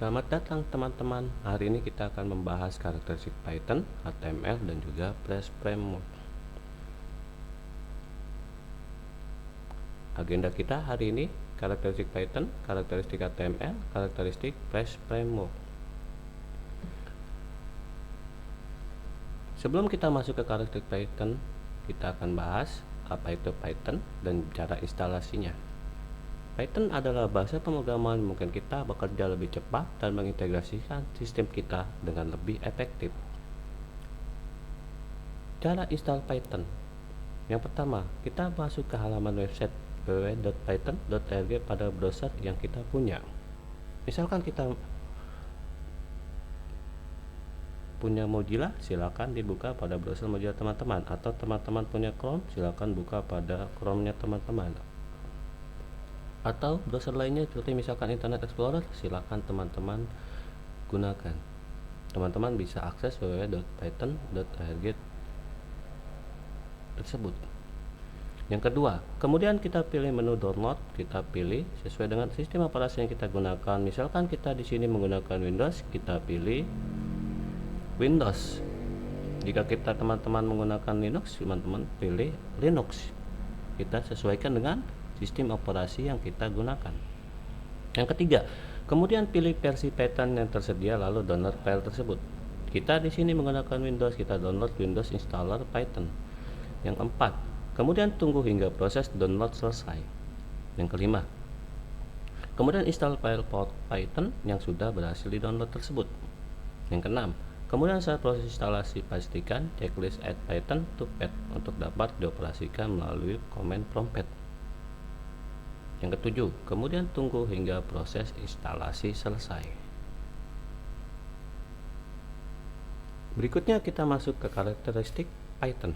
Selamat datang teman-teman. Hari ini kita akan membahas karakteristik Python, HTML, dan juga Flash Framework. Agenda kita hari ini karakteristik Python, karakteristik HTML, karakteristik Flash Framework. Sebelum kita masuk ke karakteristik Python, kita akan bahas apa itu Python dan cara instalasinya. Python adalah bahasa pemrograman yang mungkin kita bekerja lebih cepat dan mengintegrasikan sistem kita dengan lebih efektif. Cara install Python. Yang pertama, kita masuk ke halaman website www.python.org pada browser yang kita punya. Misalkan kita punya Mozilla, silakan dibuka pada browser Mozilla teman-teman, atau teman-teman punya Chrome, silakan buka pada Chrome-nya teman-teman. Atau browser lainnya seperti misalkan Internet Explorer, silakan teman-teman gunakan. Teman-teman bisa akses www.python.org tersebut. Yang kedua, kemudian kita pilih menu download, kita pilih sesuai dengan sistem operasi yang kita gunakan. Misalkan kita di sini menggunakan Windows, kita pilih Windows. Jika kita teman-teman menggunakan Linux, teman-teman pilih Linux. Kita sesuaikan dengan sistem operasi yang kita gunakan. Yang ketiga, kemudian pilih versi Python yang tersedia lalu download file tersebut. Kita di sini menggunakan Windows, kita download Windows Installer Python. Yang keempat, kemudian tunggu hingga proses download selesai. Yang kelima, kemudian install file Python yang sudah berhasil di-download tersebut. Yang keenam, kemudian saat proses instalasi pastikan checklist add Python to pad untuk dapat dioperasikan melalui command from pad. Yang ketujuh, kemudian tunggu hingga proses instalasi selesai. Berikutnya kita masuk ke karakteristik Python.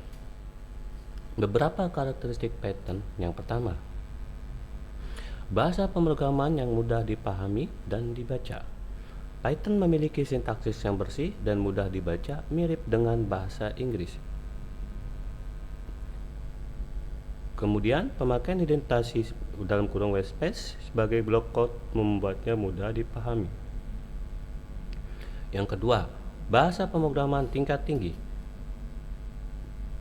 Beberapa karakteristik Python. Yang pertama, bahasa pemrograman yang mudah dipahami dan dibaca. Python memiliki sintaksis yang bersih dan mudah dibaca, mirip dengan bahasa Inggris. Kemudian, pemakaian indentasi dalam kurung white space sebagai blok code membuatnya mudah dipahami. Yang kedua, bahasa pemrograman tingkat tinggi.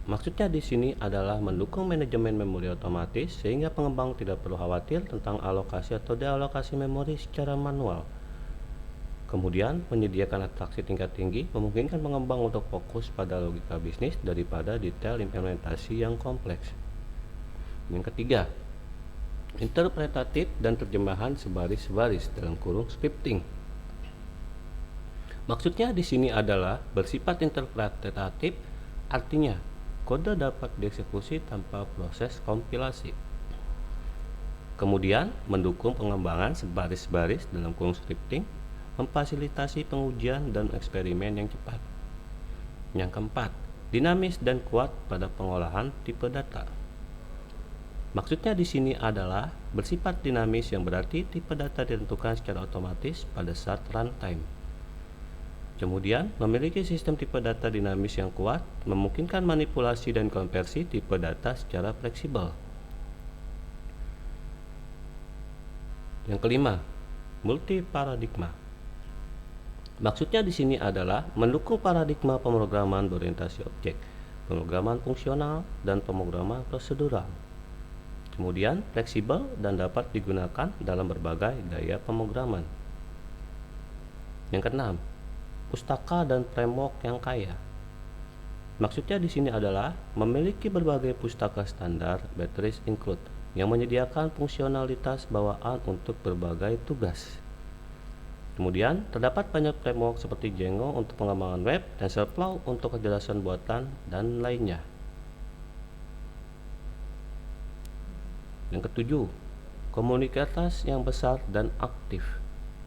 Maksudnya di sini adalah mendukung manajemen memori otomatis sehingga pengembang tidak perlu khawatir tentang alokasi atau dealokasi memori secara manual. Kemudian, menyediakan abstraksi tingkat tinggi memungkinkan pengembang untuk fokus pada logika bisnis daripada detail implementasi yang kompleks. Yang ketiga, interpretatif dan terjemahan sebaris-baris dalam kurung scripting. Maksudnya di sini adalah bersifat interpretatif, artinya kode dapat dieksekusi tanpa proses kompilasi. Kemudian, mendukung pengembangan sebaris-baris dalam kurung scripting, memfasilitasi pengujian dan eksperimen yang cepat. Yang keempat, dinamis dan kuat pada pengolahan tipe data. Maksudnya di sini adalah bersifat dinamis yang berarti tipe data ditentukan secara otomatis pada saat runtime. Kemudian, memiliki sistem tipe data dinamis yang kuat, memungkinkan manipulasi dan konversi tipe data secara fleksibel. Yang kelima, multi paradigma. Maksudnya di sini adalah mendukung paradigma pemrograman berorientasi objek, pemrograman fungsional, dan pemrograman prosedural. Kemudian, fleksibel dan dapat digunakan dalam berbagai gaya pemrograman. Yang keenam, pustaka dan framework yang kaya. Maksudnya di sini adalah memiliki berbagai pustaka standar batteries include yang menyediakan fungsionalitas bawaan untuk berbagai tugas. Kemudian, terdapat banyak framework seperti Django untuk pengembangan web, TensorFlow untuk kejelasan buatan, dan lainnya. Yang ketujuh, komunitas yang besar dan aktif.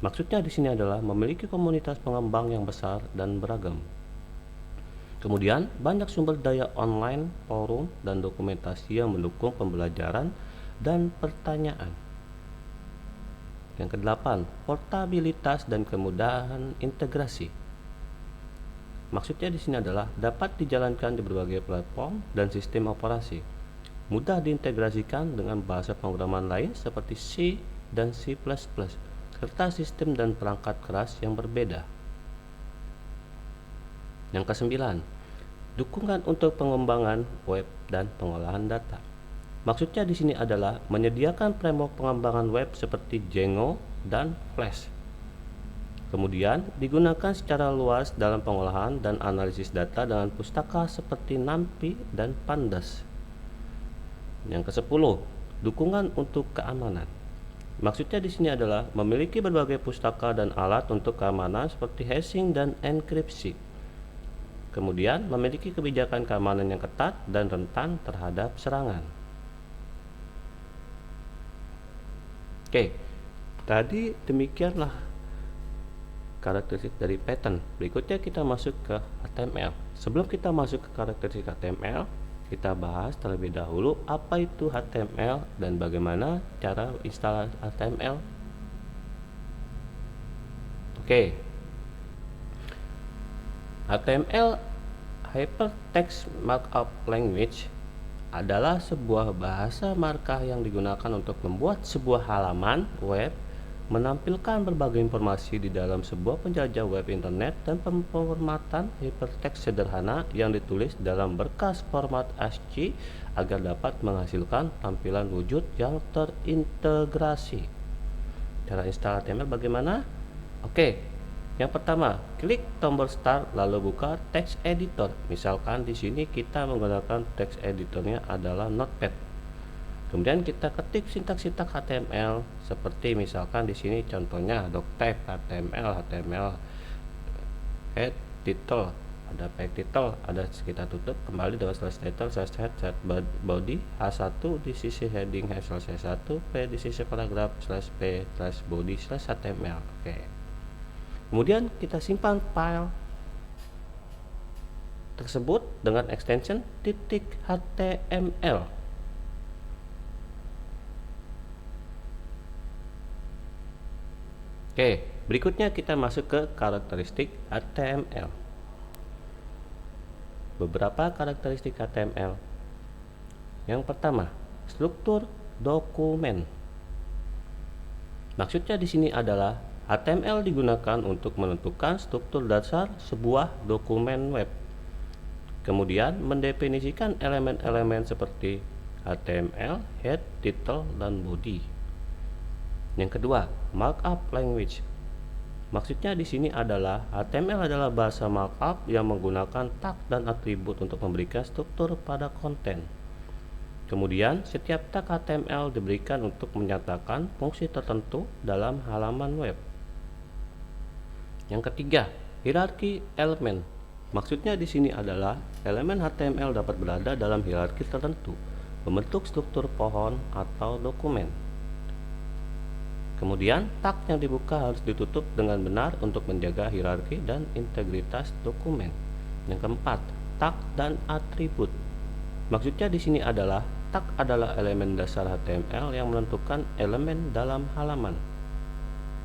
Maksudnya di sini adalah memiliki komunitas pengembang yang besar dan beragam. Kemudian, banyak sumber daya online, forum, dan dokumentasi yang mendukung pembelajaran dan pertanyaan. Yang kedelapan, portabilitas dan kemudahan integrasi. Maksudnya di sini adalah dapat dijalankan di berbagai platform dan sistem operasi. Mudah diintegrasikan dengan bahasa pemrograman lain seperti C dan C++, serta sistem dan perangkat keras yang berbeda. Yang kesembilan, dukungan untuk pengembangan web dan pengolahan data. Maksudnya di sini adalah menyediakan framework pengembangan web seperti Django dan Flash. Kemudian digunakan secara luas dalam pengolahan dan analisis data dengan pustaka seperti NumPy dan Pandas. Yang ke-10, dukungan untuk keamanan. Maksudnya di sini adalah memiliki berbagai pustaka dan alat untuk keamanan seperti hashing dan enkripsi. Kemudian memiliki kebijakan keamanan yang ketat dan rentan terhadap serangan. Oke, tadi demikianlah karakteristik dari pattern. Berikutnya kita masuk ke HTML. Sebelum kita masuk ke karakteristik HTML, kita bahas terlebih dahulu apa itu HTML dan bagaimana cara install HTML. Oke. HTML Hypertext Markup Language adalah sebuah bahasa markah yang digunakan untuk membuat sebuah halaman web menampilkan berbagai informasi di dalam sebuah penjajah web internet dan pemformatan hypertext sederhana yang ditulis dalam berkas format ASCII agar dapat menghasilkan tampilan wujud yang terintegrasi. Cara install HTML bagaimana? Oke, yang pertama, klik tombol start lalu buka text editor. Misalkan di sini kita menggunakan text editornya adalah Notepad. Kemudian kita ketik sintaks-sintaks HTML seperti misalkan di sini contohnya doctype HTML head title, ada page title, ada kita tutup kembali dengan slash title slash head slash body H1 di sisi heading slash 1 P di sisi paragraf slash P slash body slash HTML. Oke. Kemudian kita simpan file tersebut dengan extension .html. Oke, berikutnya kita masuk ke karakteristik HTML. Beberapa karakteristik HTML. Yang pertama, struktur dokumen. Maksudnya di sini adalah HTML digunakan untuk menentukan struktur dasar sebuah dokumen web. Kemudian mendefinisikan elemen-elemen seperti HTML, head, title, dan body. Yang kedua, markup language. Maksudnya di sini adalah HTML adalah bahasa markup yang menggunakan tag dan atribut untuk memberikan struktur pada konten. Kemudian, setiap tag HTML diberikan untuk menyatakan fungsi tertentu dalam halaman web. Yang ketiga, hierarki elemen. Maksudnya di sini adalah elemen HTML dapat berada dalam hierarki tertentu, membentuk struktur pohon atau dokumen. Kemudian, tag yang dibuka harus ditutup dengan benar untuk menjaga hierarki dan integritas dokumen. Yang keempat, tag dan atribut. Maksudnya di sini adalah tag adalah elemen dasar HTML yang menentukan elemen dalam halaman.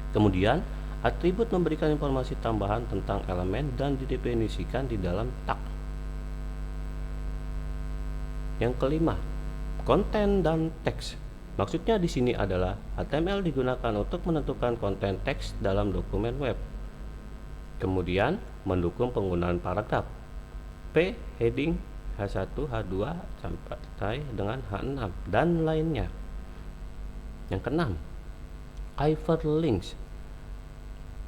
Kemudian, atribut memberikan informasi tambahan tentang elemen dan didefinisikan di dalam tag. Yang kelima, konten dan teks. Maksudnya di sini adalah HTML digunakan untuk menentukan konten teks dalam dokumen web. Kemudian mendukung penggunaan paragraf P, heading, H1, H2 sampai dengan H6 dan lainnya. Yang keenam, hyperlinks.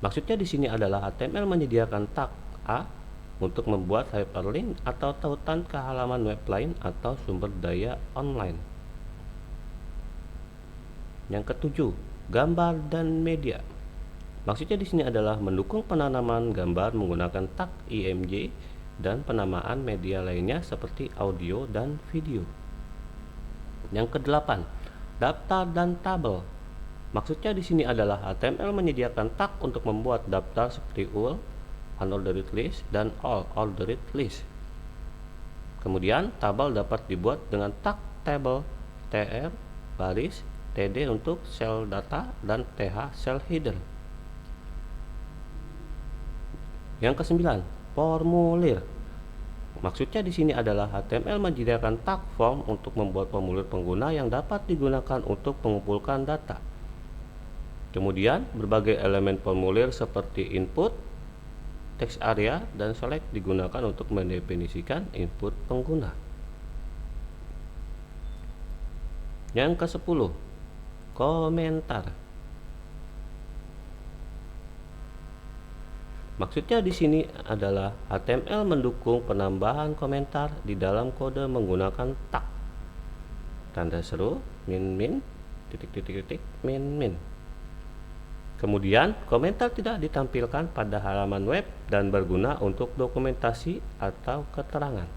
Maksudnya di sini adalah HTML menyediakan tag A untuk membuat hyperlink atau tautan ke halaman web lain atau sumber daya online. Yang ketujuh, gambar dan media. Maksudnya di sini adalah mendukung penanaman gambar menggunakan tag IMG dan penamaan media lainnya seperti audio dan video. Yang kedelapan, daftar dan tabel. Maksudnya di sini adalah HTML menyediakan tag untuk membuat daftar seperti all, unordered list, dan all ordered list. Kemudian tabel dapat dibuat dengan tag table, tr, baris, td untuk cell data, dan th cell hidden. Yang kesembilan, formulir. Maksudnya di sini adalah HTML menyediakan tag form untuk membuat formulir pengguna yang dapat digunakan untuk mengumpulkan data. Kemudian, berbagai elemen formulir seperti input, text area, dan select digunakan untuk mendefinisikan input pengguna. Yang ke-10, komentar. Maksudnya di sini adalah HTML mendukung penambahan komentar di dalam kode menggunakan tag tanda seru min titik min. Kemudian, komentar tidak ditampilkan pada halaman web dan berguna untuk dokumentasi atau keterangan.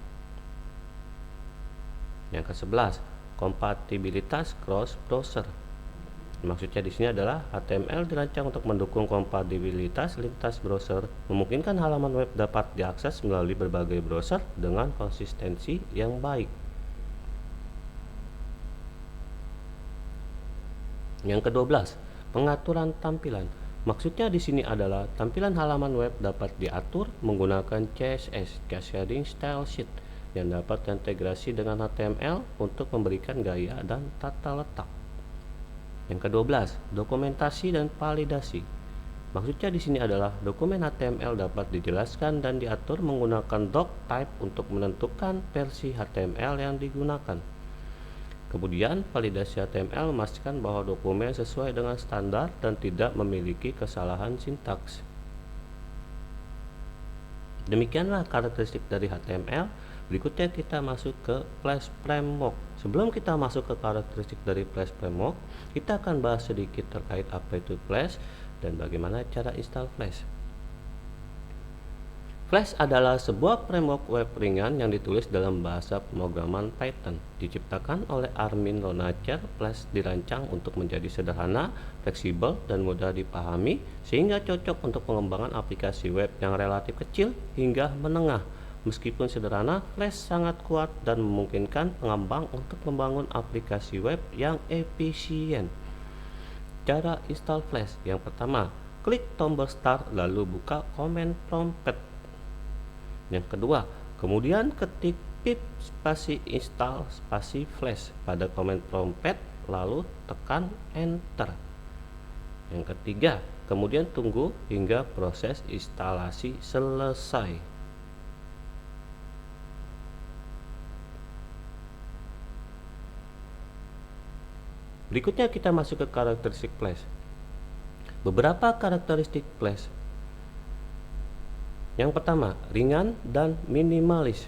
Yang ke-11, kompatibilitas cross browser. Maksudnya di sini adalah HTML dirancang untuk mendukung kompatibilitas lintas browser, memungkinkan halaman web dapat diakses melalui berbagai browser dengan konsistensi yang baik. Yang ke-12, pengaturan tampilan. Maksudnya di sini adalah tampilan halaman web dapat diatur menggunakan CSS (Cascading Style Sheet) yang dapat terintegrasi dengan HTML untuk memberikan gaya dan tata letak. Yang ke-12, dokumentasi dan validasi. Maksudnya di sini adalah dokumen HTML dapat dijelaskan dan diatur menggunakan doc type untuk menentukan versi HTML yang digunakan. Kemudian, validasi HTML memastikan bahwa dokumen sesuai dengan standar dan tidak memiliki kesalahan sintaks. Demikianlah karakteristik dari HTML. Berikutnya kita masuk ke Flash Framework. Sebelum kita masuk ke karakteristik dari Flash Framework, kita akan bahas sedikit terkait apa itu Flash dan bagaimana cara install Flash. Flash adalah sebuah framework web ringan yang ditulis dalam bahasa pemrograman Python. Diciptakan oleh Armin Ronacher, Flash dirancang untuk menjadi sederhana, fleksibel, dan mudah dipahami, sehingga cocok untuk pengembangan aplikasi web yang relatif kecil hingga menengah. Meskipun sederhana, Flash sangat kuat dan memungkinkan pengembang untuk membangun aplikasi web yang efisien. Cara install Flash: yang pertama, klik tombol Start lalu buka command prompt. Yang kedua, kemudian ketik pip spasi install spasi Flash pada command prompt lalu tekan enter. Yang ketiga, kemudian tunggu hingga proses instalasi selesai. Berikutnya kita masuk ke karakteristik Flash. Beberapa karakteristik Flash. Yang pertama, ringan dan minimalis.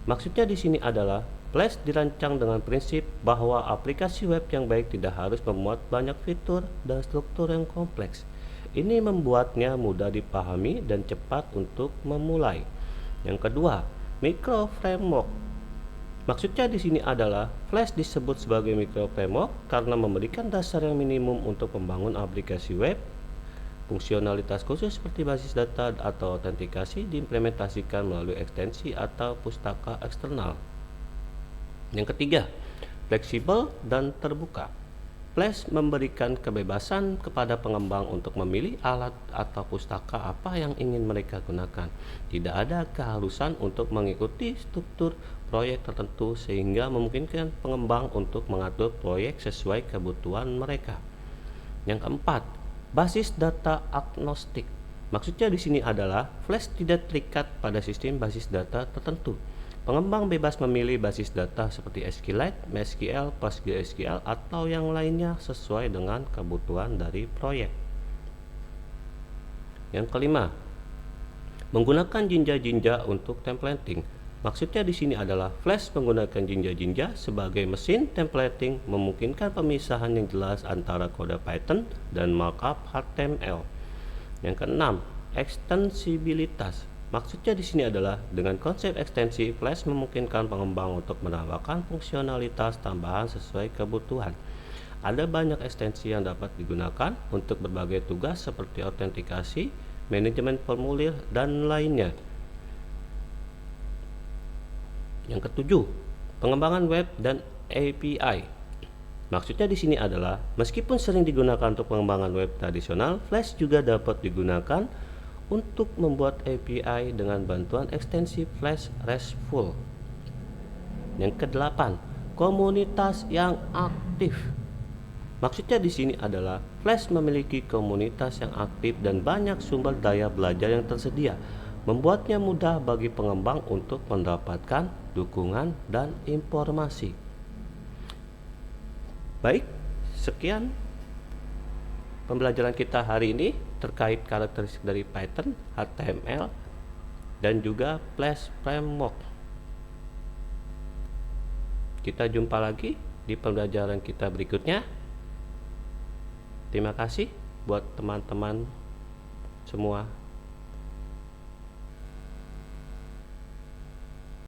Maksudnya di sini adalah Flash dirancang dengan prinsip bahwa aplikasi web yang baik tidak harus memuat banyak fitur dan struktur yang kompleks. Ini membuatnya mudah dipahami dan cepat untuk memulai. Yang kedua, micro framework. Maksudnya di sini adalah Flash disebut sebagai micro framework karena memberikan dasar yang minimum untuk membangun aplikasi web. Fungsionalitas khusus seperti basis data atau autentikasi diimplementasikan melalui ekstensi atau pustaka eksternal. Yang ketiga, fleksibel dan terbuka. Flash memberikan kebebasan kepada pengembang untuk memilih alat atau pustaka apa yang ingin mereka gunakan. Tidak ada keharusan untuk mengikuti struktur proyek tertentu sehingga memungkinkan pengembang untuk mengatur proyek sesuai kebutuhan mereka. Yang keempat, basis data agnostik. Maksudnya di sini adalah Flash tidak terikat pada sistem basis data tertentu. Pengembang bebas memilih basis data seperti SQLite, MySQL, PostgreSQL, atau yang lainnya sesuai dengan kebutuhan dari proyek. Yang kelima, menggunakan jinja-jinja untuk templating. Maksudnya di sini adalah Flash menggunakan jinja-jinja sebagai mesin templating, memungkinkan pemisahan yang jelas antara kode Python dan markup HTML. Yang keenam, ekstensibilitas. Maksudnya di sini adalah dengan konsep ekstensi, Flash memungkinkan pengembang untuk menambahkan fungsionalitas tambahan sesuai kebutuhan. Ada banyak ekstensi yang dapat digunakan untuk berbagai tugas seperti autentikasi, manajemen formulir, dan lainnya. Yang ketujuh, pengembangan web dan API. Maksudnya di sini adalah meskipun sering digunakan untuk pengembangan web tradisional, Flash juga dapat digunakan untuk membuat API dengan bantuan ekstensi Flash RESTful. Yang kedelapan, komunitas yang aktif. Maksudnya di sini adalah Flash memiliki komunitas yang aktif dan banyak sumber daya belajar yang tersedia, membuatnya mudah bagi pengembang untuk mendapatkan dukungan dan informasi. Baik, sekian pembelajaran kita hari ini terkait karakteristik dari Python, HTML, dan juga Flash Framework. Kita jumpa lagi di pembelajaran kita berikutnya. Terima kasih buat teman-teman semua.